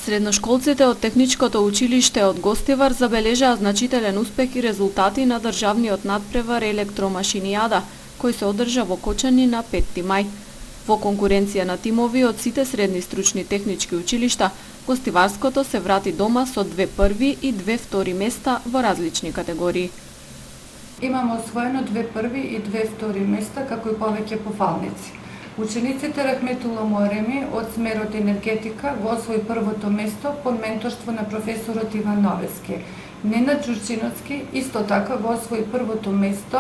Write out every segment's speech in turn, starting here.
Средношколците од Техничкото училиште од Гостивар забележаа значителен успех и резултати на државниот надпревар електромашинијада, кој се одржа во Кочани на 5 мај. Во конкуренција на тимови од сите средни стручни технички училишта, Гостиварското се врати дома со 2 први и 2 втори места во различни категории. Имаме освоено 2 први и 2 втори места, како и повеќе пофалници. Учениците Рахметула Муареми од смерот енергетика го освои првото место под менторство на професорот Иван Новески. Ненад Ѓурчиновски исто така го освои првото место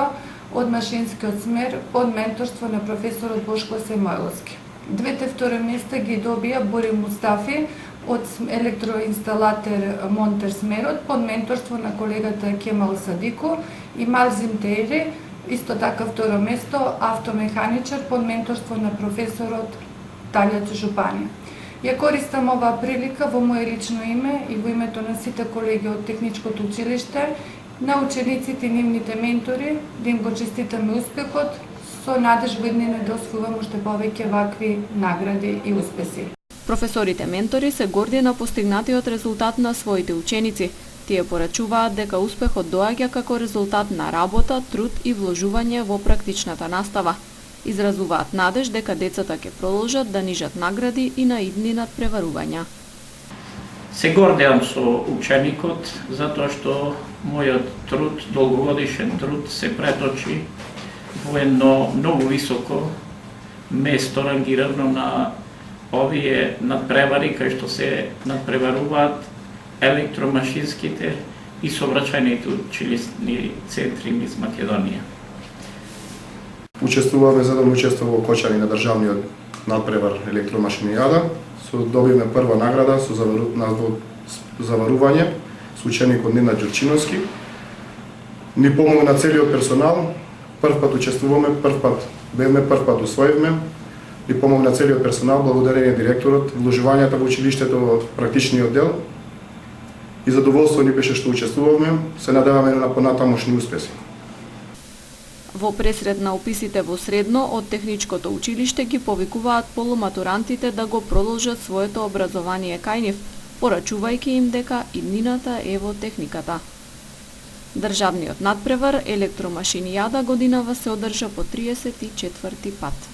од машинскиот смер под менторство на професорот Бошко Семојловски. Двете втори места ги добија Бори Мустафи од електроинсталатер монтер смерот под менторство на колегата Кемал Садико и Марзим Тейри. Исто така второ место автомеханичар под менторство на професорот Талјац Жупани. Ја користам оваа прилика во моје лично име и во името на сите колеги од Техничкото училиште, на учениците и нивните ментори, да им го честитаме успехот, со надеж во иднина да освојуваме уште повеќе вакви награди и успеси. Професорите ментори се горди на постигнатиот резултат на своите ученици. Тие порачуваат дека успехот доаѓа како резултат на работа, труд и вложување во практичната настава. Изразуваат надеж дека децата ќе продолжат да нижат награди и на идни надпреварувања. Се гордеам со ученикот затоа што мојот труд, долгогодишен труд, се преточи во едно многу високо место рангирано на овие надпревари кај што се надпреваруваат електромашинските и сообраќајните училишни центри низ Македонија. Учествуваме за да учествува во Кочани на државниот надпревар електромашинијада. Добивме прва награда со заварување со ученикот Ненад Ѓурчиновски. Ни помогна целиот персонал. Прв пат учествуваме, прв пат бевме, прв пат усвоивме. Ни помогна целиот персонал, благодарение директорот, вложувањата во училиштето во практичниот дел. И задоволство ни беше што учествувавме, се надеваме на понатамошни успеси. Во пресред на уписите во средно од Техничкото училиште ги повикуваат полуматурантите да го продолжат своето образование кај нив, порачувајќи им дека иднината е во техниката. Државниот надпревар електромашинијада годинава се одржа по 34 пат.